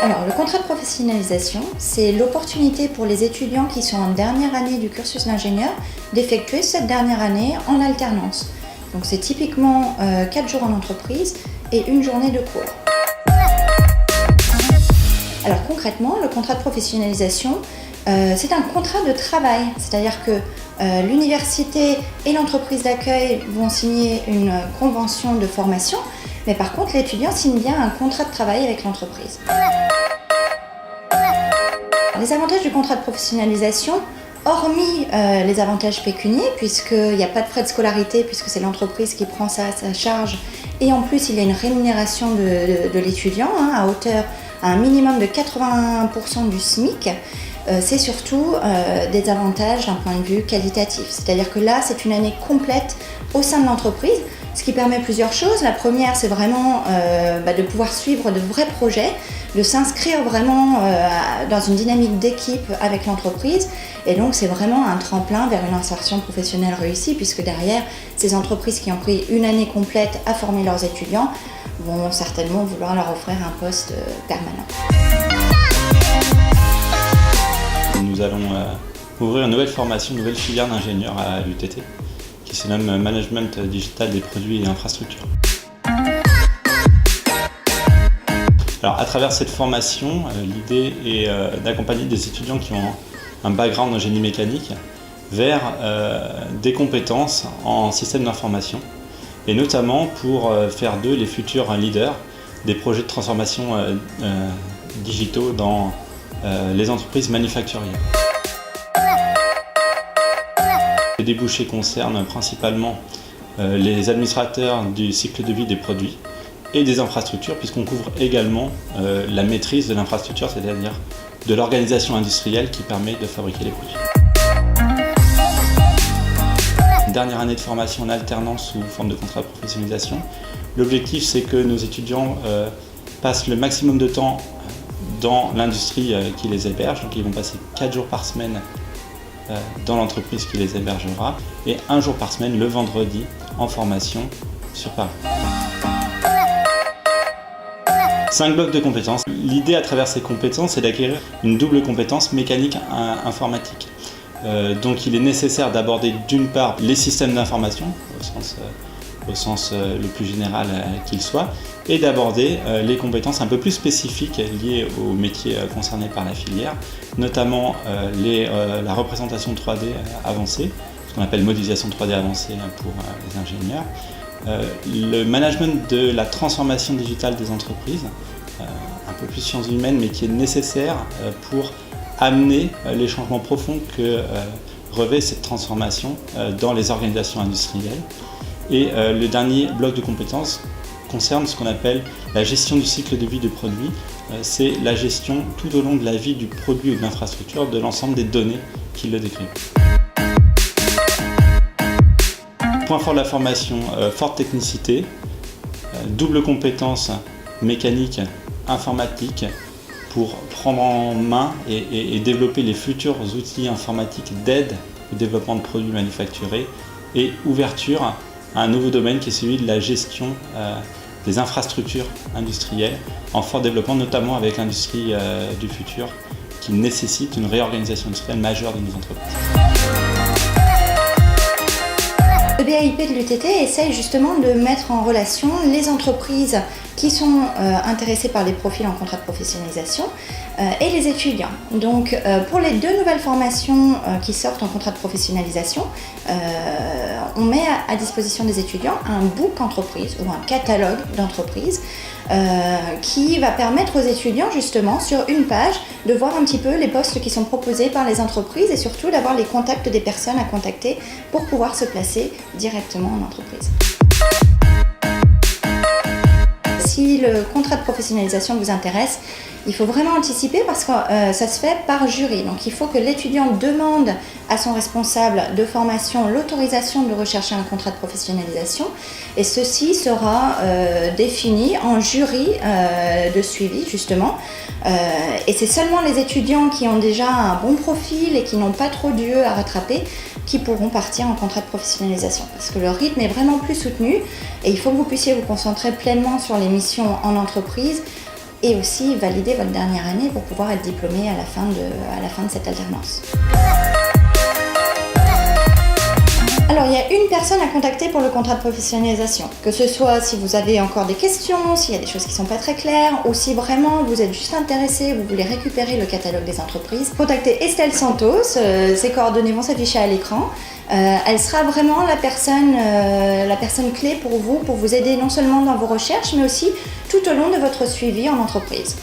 Alors, le contrat de professionnalisation, c'est l'opportunité pour les étudiants qui sont en dernière année du cursus d'ingénieur d'effectuer cette dernière année en alternance. Donc c'est typiquement 4 jours en entreprise et 1 journée de cours. Alors concrètement, le contrat de professionnalisation, c'est un contrat de travail, c'est-à-dire que l'université et l'entreprise d'accueil vont signer une convention de formation, mais par contre l'étudiant signe bien un contrat de travail avec l'entreprise. Les avantages du contrat de professionnalisation, hormis les avantages pécuniaires, puisqu'il n'y a pas de frais de scolarité, puisque c'est l'entreprise qui prend ça à sa charge, et en plus il y a une rémunération de l'étudiant à hauteur à un minimum de 80% du SMIC, c'est surtout des avantages d'un point de vue qualitatif. C'est-à-dire que là, c'est une année complète au sein de l'entreprise, ce qui permet plusieurs choses. La première, c'est vraiment de pouvoir suivre de vrais projets, de s'inscrire vraiment dans une dynamique d'équipe avec l'entreprise. Et donc, c'est vraiment un tremplin vers une insertion professionnelle réussie, puisque derrière, ces entreprises qui ont pris une année complète à former leurs étudiants vont certainement vouloir leur offrir un poste permanent. Nous allons ouvrir une nouvelle formation, une nouvelle filière d'ingénieur à l'UTT qui se nomme Management digital des produits et infrastructures. Alors, à travers cette formation, l'idée est d'accompagner des étudiants qui ont un background en génie mécanique vers des compétences en système d'information et notamment pour faire d'eux les futurs leaders des projets de transformation digitaux dans les entreprises manufacturières. Les débouchés concernent principalement les administrateurs du cycle de vie des produits et des infrastructures, puisqu'on couvre également la maîtrise de l'infrastructure, c'est-à-dire de l'organisation industrielle qui permet de fabriquer les produits. Dernière année de formation en alternance sous forme de contrat de professionnalisation. L'objectif, c'est que nos étudiants passent le maximum de temps dans l'industrie qui les héberge. Donc ils vont passer 4 jours par semaine dans l'entreprise qui les hébergera et 1 jour par semaine le vendredi en formation sur Paris. 5 blocs de compétences. L'idée à travers ces compétences, c'est d'acquérir une double compétence mécanique informatique. Donc il est nécessaire d'aborder d'une part les systèmes d'information au sens le plus général qu'il soit, et d'aborder les compétences un peu plus spécifiques liées aux métiers concernés par la filière, notamment la représentation 3D avancée, ce qu'on appelle modélisation 3D avancée pour les ingénieurs, le management de la transformation digitale des entreprises, un peu plus sciences humaines, mais qui est nécessaire pour amener les changements profonds que revêt cette transformation dans les organisations industrielles. Et le dernier bloc de compétences concerne ce qu'on appelle la gestion du cycle de vie du produit. C'est la gestion tout au long de la vie du produit ou de l'infrastructure de l'ensemble des données qui le décrivent. Point fort de la formation, forte technicité, double compétence mécanique, informatique, pour prendre en main et développer les futurs outils informatiques d'aide au développement de produits manufacturés, et ouverture à un nouveau domaine qui est celui de la gestion des infrastructures industrielles en fort développement, notamment avec l'industrie du futur qui nécessite une réorganisation industrielle majeure de nos entreprises. Le BAIP de l'UTT essaye justement de mettre en relation les entreprises qui sont intéressées par les profils en contrat de professionnalisation et les étudiants. Donc pour les 2 nouvelles formations qui sortent en contrat de professionnalisation, on met à disposition des étudiants un book entreprise ou un catalogue d'entreprises qui va permettre aux étudiants justement sur une page de voir un petit peu les postes qui sont proposés par les entreprises et surtout d'avoir les contacts des personnes à contacter pour pouvoir se placer directement en entreprise. Si le contrat de professionnalisation vous intéresse, Il faut vraiment anticiper parce que ça se fait par jury. Donc il faut que l'étudiant demande à son responsable de formation l'autorisation de rechercher un contrat de professionnalisation et ceci sera défini en jury de suivi justement. Et c'est seulement les étudiants qui ont déjà un bon profil et qui n'ont pas trop d'UE à rattraper qui pourront partir en contrat de professionnalisation parce que le rythme est vraiment plus soutenu et il faut que vous puissiez vous concentrer pleinement sur les missions en entreprise et aussi valider votre dernière année pour pouvoir être diplômé à la fin de cette alternance. Alors, il y a une personne à contacter pour le contrat de professionnalisation. Que ce soit si vous avez encore des questions, s'il y a des choses qui ne sont pas très claires, ou si vraiment vous êtes juste intéressé, vous voulez récupérer le catalogue des entreprises, contactez Estelle Santos, ses coordonnées vont s'afficher à l'écran. Elle sera vraiment la personne clé pour vous aider non seulement dans vos recherches, mais aussi tout au long de votre suivi en entreprise.